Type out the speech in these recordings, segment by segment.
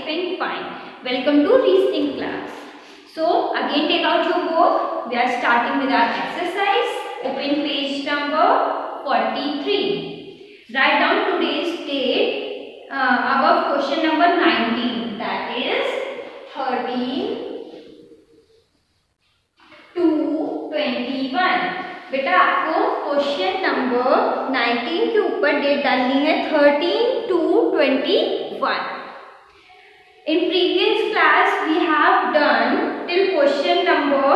safe and fine. Welcome to Reasoning class. So again take out your book. We are starting with our exercise. Open page number 43. Write down today's date above question number 19. That is 13/2/21. बेटा आपको question number 19 के ऊपर date डालनी है 13/2/21. In previous class we have done till question number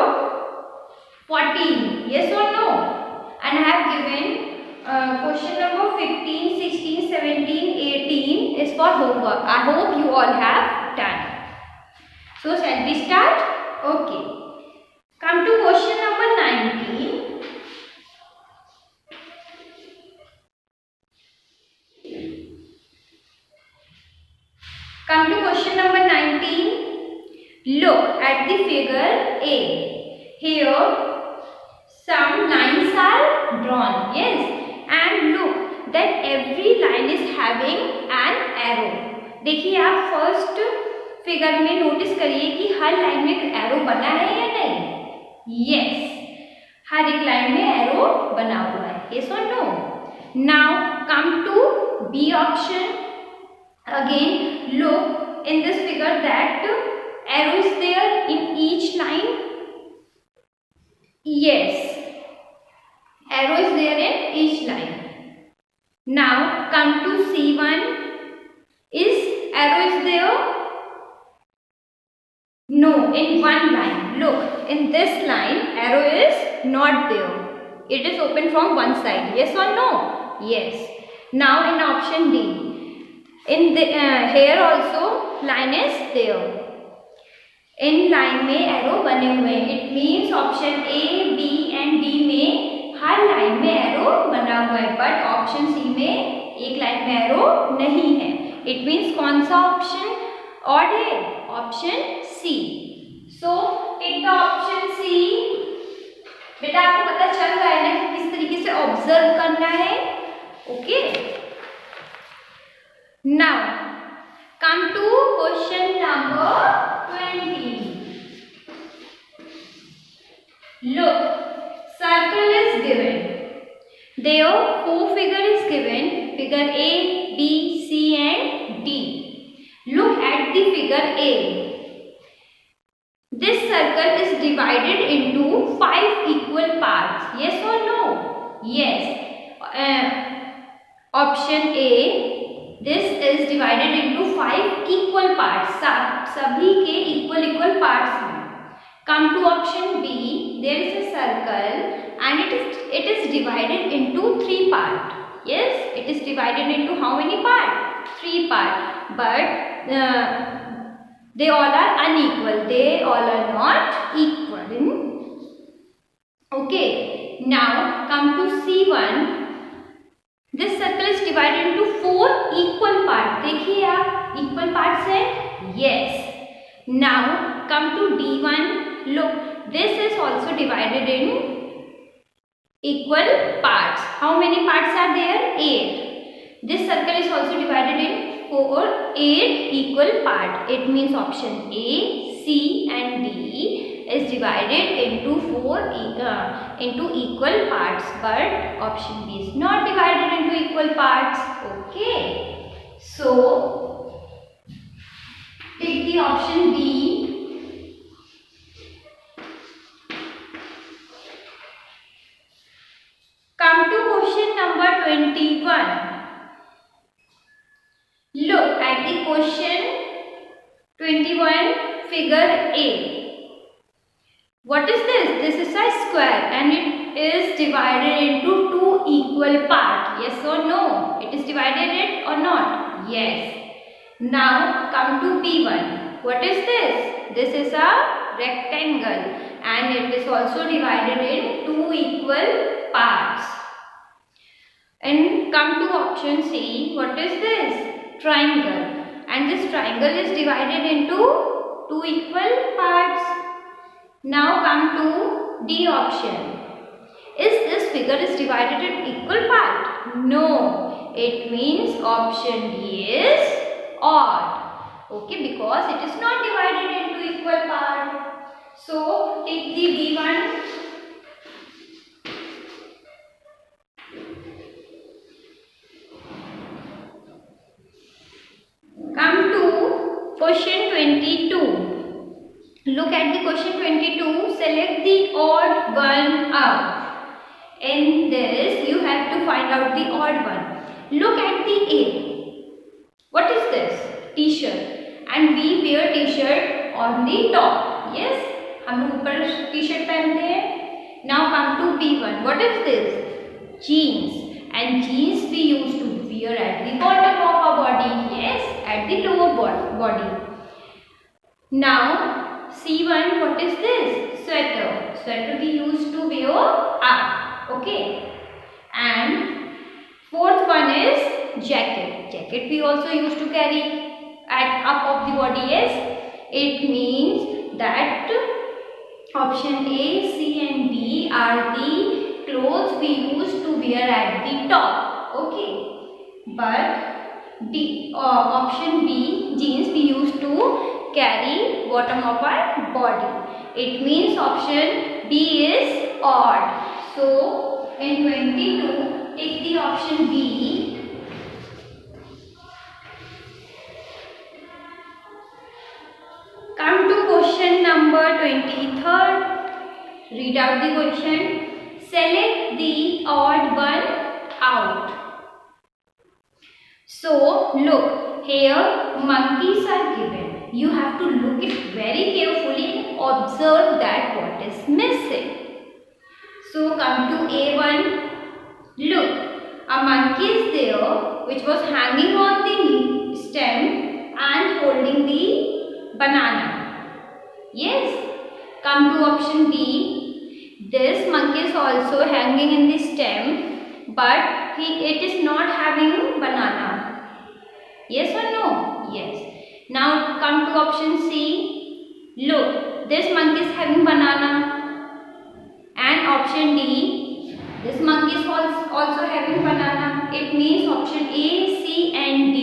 14. Yes or no? And I have given question number 15, 16, 17, 18 is for homework. I hope you all have done. So shall we start? Okay. Come to question number 19. Come to question number 19. Look at the figure A. Here some lines are drawn. Yes. And look that every line is having an arrow. देखिए आप first figure में notice करिए कि हर line में एक arrow बना है या नहीं. यस, हर एक लाइन में एरो बना हुआ है. यस और no? Now come to B option. Again, look in this figure that arrow is there in each line. Yes, arrow is there in each line. Now come to C1. Is arrow is there? No, in one line. Look, in this line arrow is not there. It is open from one side. Yes or no? Yes. Now in option D. In the here also line is there. In line में arrow बने हुए हैं. It means option A, B and D में हर line में arrow बना हुआ है, but option C में एक लाइन में एरो नहीं है. It means कौन सा ऑप्शन ऑड है? Option C. So tick the option C. बेटा आपको पता चल रहा है ना कि किस तरीके से ऑब्जर्व करना है. Okay. Now come to question number 20. Look, circle is given. There four figure is given. Figure A, B, C and D. Look at the figure A. This circle is divided into 5 equal parts. Yes or no? Yes. Option A. This is divided into 5 equal parts. सभी के equal parts हैं. Come to option B. There is a circle and it is divided into 3 parts. Yes, it is divided into how many parts? 3 parts. But they all are unequal. They all are not equal. Okay. Now come to C1. This circle is divided into 4 equal parts. देखिए आप equal parts है. Yes. Now come to D1. Look, this is also divided in equal parts. How many parts are there? 8. This circle is also divided in 8 equal parts. It means option A, C and D is divided into 4 into equal parts, but option B is not divided into equal parts. Okay, so take the option B. Come to question number 21. Look at the question 21 figure A. What is this? This is a square and it is divided into 2 equal parts. Yes or no? It is divided or not? Yes. Now come to B1. What is this? This is a rectangle and it is also divided in 2 equal parts. And come to option C. What is this? Triangle. And this triangle is divided into 2 equal parts. Now come to D option. Is this figure is divided in equal part? No. It means option D is odd. Okay, because it is not divided into equal part. So take the B1. Come to question 22. Look at the question 22. Select the odd one out. In this, you have to find out the odd one. Look at the A. What is this? T-shirt. And we wear T-shirt on the top. Yes? हम लोग ऊपर T-shirt पहनते हैं. Now come to B1. What is this? Jeans. And jeans we used to wear at the bottom of our body. Yes? At the lower body. Now C1, what is this? Sweater. Sweater we used to wear up. Okay. And fourth one is jacket. Jacket we also used to carry at up of the body. Yes. It means that option A, C and D are the clothes we used to wear at the top. Okay. But option B, jeans we used to carry bottom of our body. It means option B is odd. So in 22, take the option B. Come to question number 23rd. Read out the question. Select the odd one out. So look, here monkeys are given. You have to look it very carefully and observe that what is missing. So come to A1. Look, a monkey is there which was hanging on the stem and holding the banana. Yes. Come to option B. This monkey is also hanging in the stem, but it is not having banana. Yes or no? Yes. Now come to option C. Look, this monkey is having banana. And option D, this monkey is also having banana. It means option A, C and D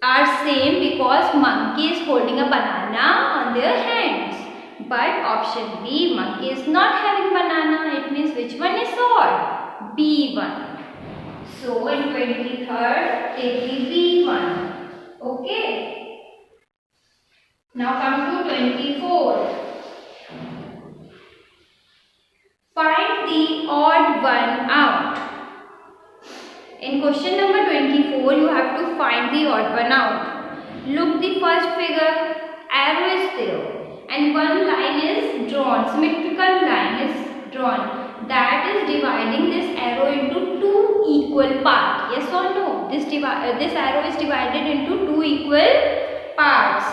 are same because monkey is holding a banana on their hands. But option B, monkey is not having banana. It means which one is odd? B1. So in 23rd, take the B1. Okay. Now come to 24. Find the odd one out. In question number 24, you have to find the odd one out. Look the first figure, arrow is there and one line is drawn, symmetrical line is drawn. That is dividing this arrow into two equal parts. Yes or no? This arrow is divided into two equal parts.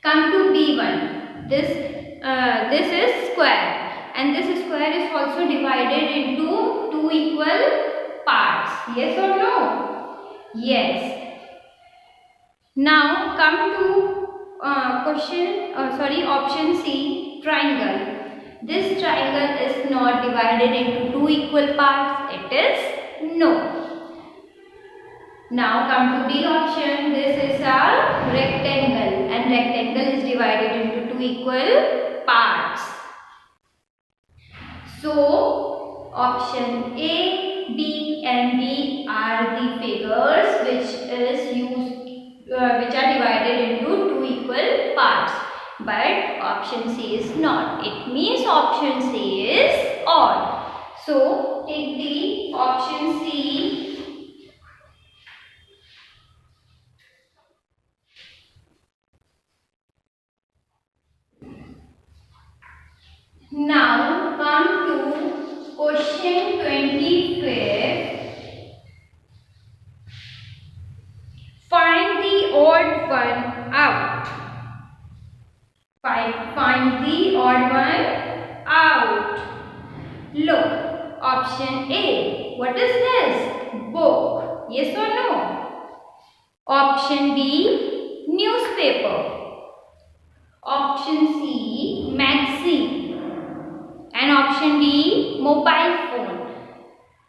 Come to B1. This is square. And this square is also divided into two equal parts. Yes or no? Yes. Now come to option C, triangle. This triangle is not divided into two equal parts. It is no. Now come to D option. This is a rectangle and rectangle is divided into two equal parts. So option A, B and D are the figures which are divided into two equal parts. But option C is not. It means option C is odd. So take the option C. Now come to question 25. Find the odd one out. Find the odd one out. Look, option A. What is this? Book. Yes or no? Option B, newspaper. Option C, magazine. And option D, mobile phone.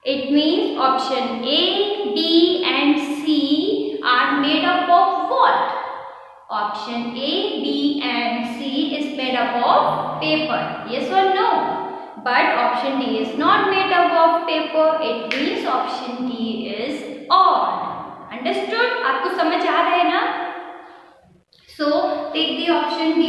It means option A, B and C are made up Option A, B and C is made up of paper. Yes or no? But option D is not made up of paper. It means option D is odd. Understood? आपको समझ आ रहा है ना? So take the option D.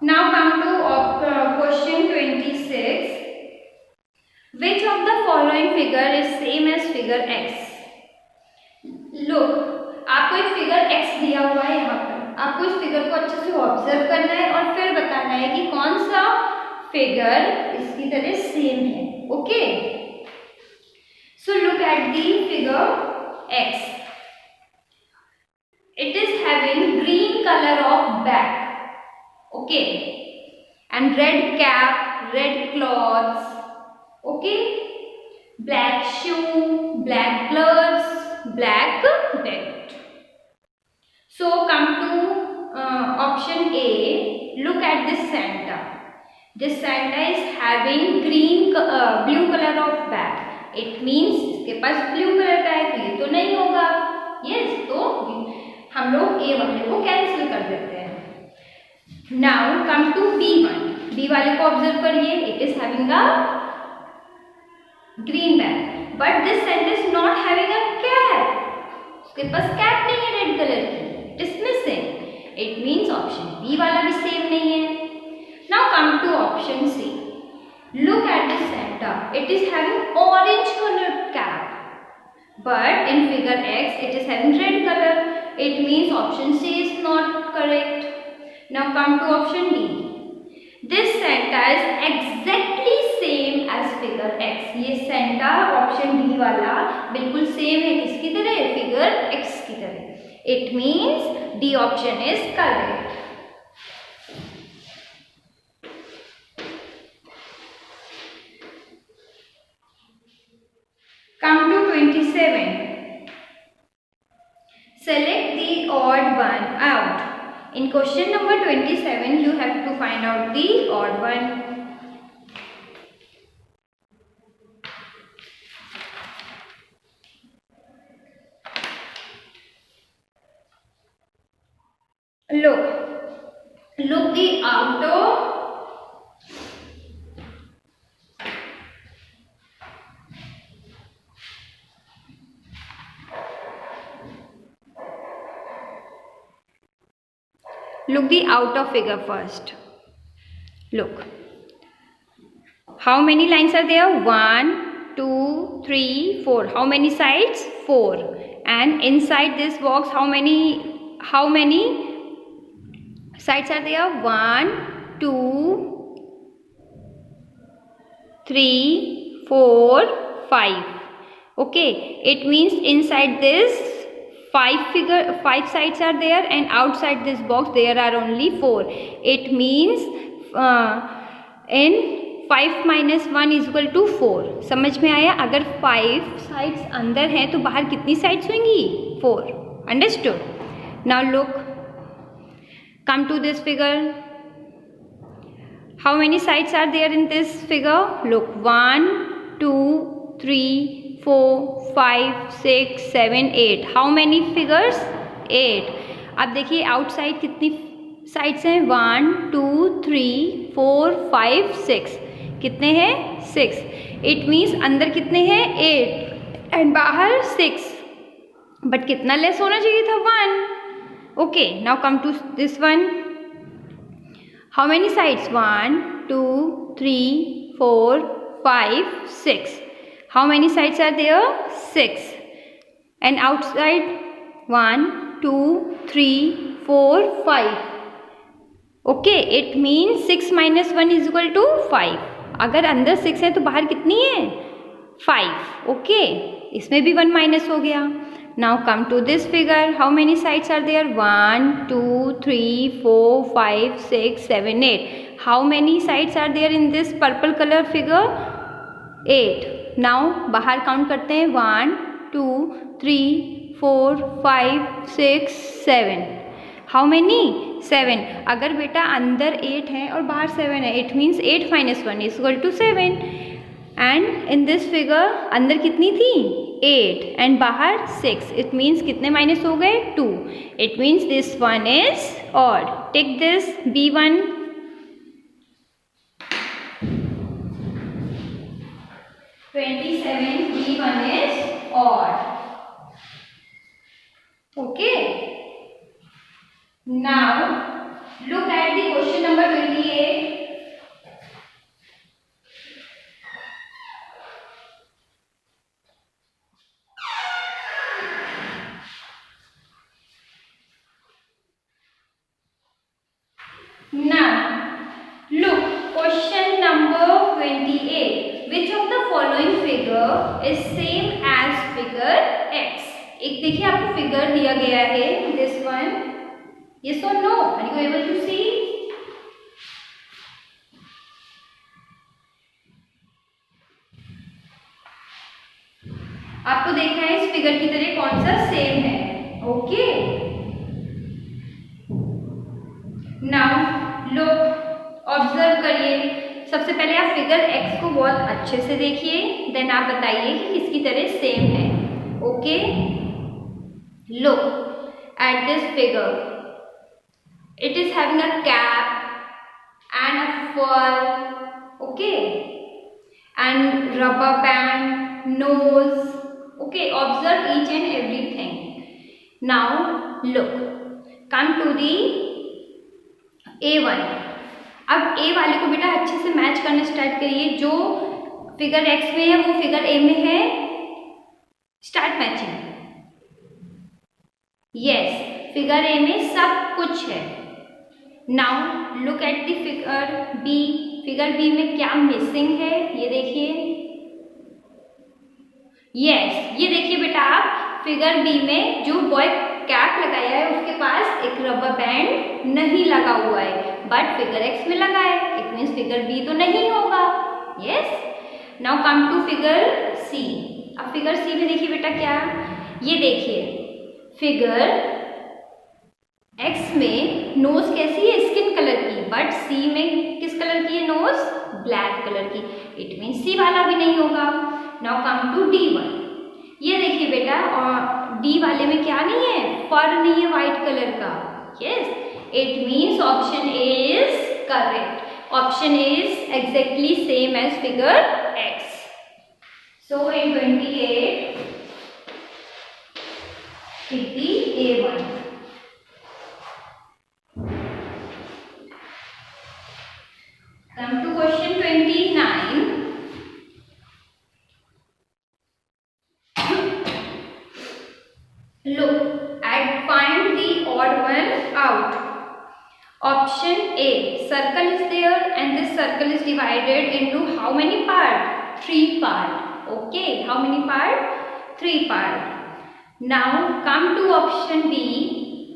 Now come to question 26. Which of the following figure is same as figure X? Look, आपको एक figure X दिया हुआ है यहाँ पर. आपको इस फिगर को अच्छे से ऑब्जर्व करना है और फिर बताना है कि कौन सा फिगर इसकी तरह सेम है. Okay, so look at the figure X. It is having green color of back. Okay, and red cap, red clothes. Okay, black shoe, black gloves, black belt. So come to option A. Look at this Santa. This Santa is having green blue color of back. It means इसके पास blue color का है, तो ये तो नहीं होगा. Yes, तो हम लोग A वाले को कैंसिल कर देते हैं. Now come to B1. B वाले को ऑब्जर्व करिए. It is having a green bag, but this Santa is not having a cap. उसके पास कैप नहीं है रेड कलर की. It is missing. It means option B वाला भी सेम नहीं है. Now come to option C. Look at this Santa. It is having orange colored cap, but in figure X it is having red color. It means option C is not correct. Now come to option D. This Santa is exactly same as figure X. ये Santa option D वाला बिल्कुल same है किसकी तरह? figure X की तरह. It means D option is correct. Come to 27. Select the odd one out. In question number 27, you have to find out the odd one. Look the outer. Look the outer figure first. Look. How many lines are there? 1, 2, 3, 4. How many sides? 4. And inside this box, how many sides are there? 1, 2, 3, 4, 5. Okay. It means inside this 5 sides are there and outside this box there are only 4. It means in 5 minus 1 is equal to 4. समझ में आया? अगर 5 sides अंदर हैं तो बाहर कितनी sides होंगी? 4. Understood? Now look. Come to this figure. How many sides are there in this figure? Look. 1, 2, 3, 4, 5, 6, 7, 8. How many figures? 8. अब देखिए आउटसाइड कितनी साइड्स हैं? 1, 2, 3, 4, 5, 6. कितने हैं? 6. इट मीन्स अंदर कितने हैं? 8 एंड बाहर 6. बट कितना लेस होना चाहिए था? 1. Okay, now come to this one. How many sides? 1, 2, 3, 4, 5, 6. How many sides are there? 6. And outside 1, 2, 3, 4, 5. Okay, it means 6 minus 1 is equal to 5. अगर अंदर 6 है तो बाहर कितनी है? 5. Okay, इसमें भी 1 माइनस हो गया. Now come to this figure. How many sides are there? 1, 2, 3, 4, 5, 6, 7, 8. How many sides are there in this purple color figure? 8. Now बाहर काउंट करते हैं. 1, 2, 3, 4, 5, 6, 7. How many? 7। अगर बेटा अंदर 8 है और बाहर 7 है, it means 8 minus 1 is equal to 7। And in this figure अंदर कितनी थी 8 एंड बाहर 6, इट मीन्स कितने माइनस हो गए 2। It means this one is odd. Take this B1। 27 B1 is odd. Okay. Now look at the question number 28. Now look, question number 28. Which of the following figure is same as figure X? एक देखिए आपको figure दिया गया है, this one. Yes or no? Are you able to see? आपको देखना है इस फिगर की तरह कौन सा सेम है। ओके, नाउ लुक, ऑब्जर्व करिए। सबसे पहले आप फिगर X को बहुत अच्छे से देखिए, देन आप बताइए कि किसकी तरह सेम है। Okay, look at this figure, it is having a cap and a fur, okay, and rubber band, nose. Okay, observe each and everything. Now look, come to the A1. अब A वाले को बेटा अच्छे से match करना start करिए। जो figure X में है वो फिगर A में है। Start matching. Yes, figure A में सब कुछ है। Now look at the figure B। Figure B में क्या मिसिंग है ये देखिए। यस, ये देखिए बेटा आप फिगर बी में जो बॉय कैप लगाया है उसके पास एक रबर बैंड नहीं लगा हुआ है, बट फिगर एक्स में लगा है, इट मीन्स फिगर बी तो नहीं होगा। Yes, now come to figure C. अब फिगर सी में देखिए बेटा क्या, ये देखिए फिगर एक्स में नोज कैसी है स्किन कलर की, बट सी में किस कलर की है नोज, ब्लैक कलर की, इट मीन्स सी वाला भी नहीं होगा। Now come to D1। ये देखिए बेटा, और डी वाले में क्या नहीं है, फर नहीं है वाइट कलर का। Yes, it means option A is correct. Option A is exactly same as figure X. So in 28 hit the A1. Come to question 29. Look and find the odd one out. Option A, circle is there and this circle is divided into how many part? 3 part. Okay, how many part? 3 part. Now come to option B.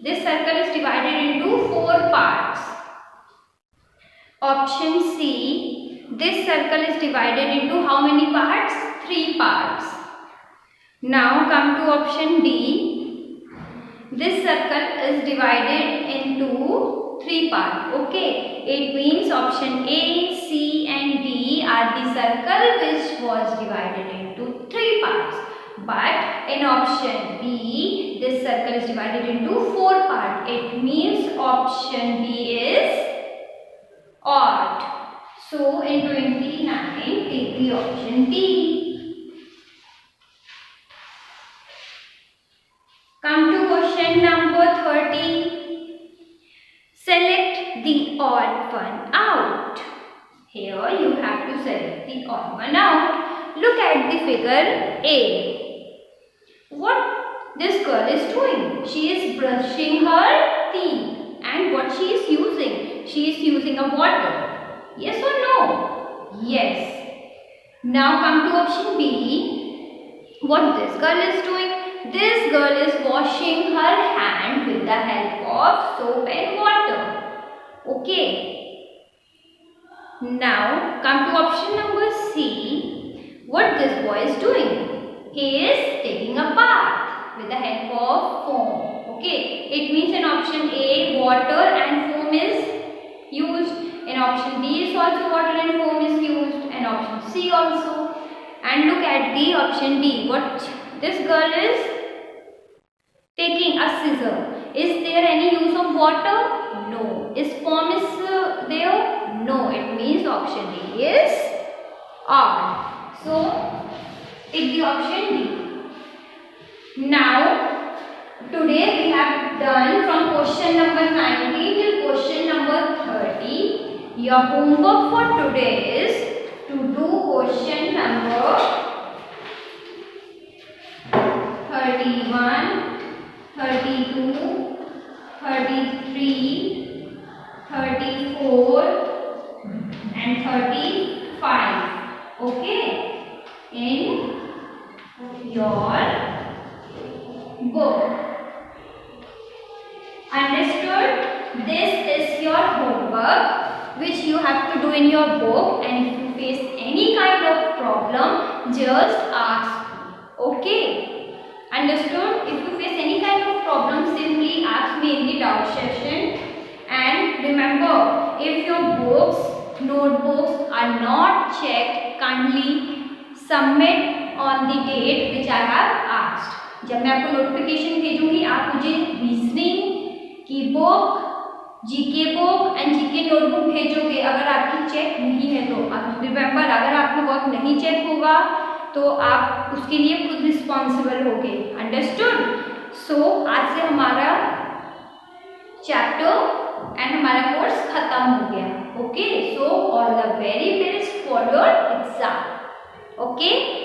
This circle is divided into 4 parts. Option C. This circle is divided into how many parts? 3 parts. Now come to option D. This circle is divided into 3 parts. Okay, it means option A, C and D are the circle which was divided into 3 parts. But in option B, this circle is divided into 4 parts. It means option B is odd. So in 29, take the option B. Come to question number 30. Select the odd one out. Here you have to select the odd one out. Look at the figure A. What this girl is doing? She is brushing her teeth. And what she is using? She is using a water. Yes or no? Yes. Now come to option B. What this girl is doing? This girl is washing her hand with the help of soap and water. Okay. Now come to option number C. What this boy is doing? He is taking a bath with the help of foam. Okay, it means in option A water and foam is used, in option B is also water and foam is used, and option C also. And look at the option D. What this girl is taking a scissor. Is there any use of water? No. Is foam is there? No. It means option D is odd. So take the option D. Now today we have done from question number 19 till question number 30. Your homework for today is to do question number 31, 32, 33, 34 and 35. Okay, in your book. Understood? This is your homework which you have to do in your book, and if you face any kind of problem, just ask. Okay? Understood? If you face any kind of problem, simply ask me in the doubt session. And remember, if your books, notebooks are not checked, kindly submit on the date which I have asked. जब मैं आपको notification भेजूंगी, आप मुझे reasoning की book, GK book and GK notebook भेजोगे. अगर आपकी चेक नहीं है तो आप रिमेंबर, अगर आपका वर्क नहीं चेक होगा तो आप उसके लिए खुद रिस्पॉन्सिबल होगे. अंडरस्टूड? सो आज से हमारा चैप्टर एंड हमारा कोर्स खत्म हो गया. Okay, so all the very best for your exam. Okay.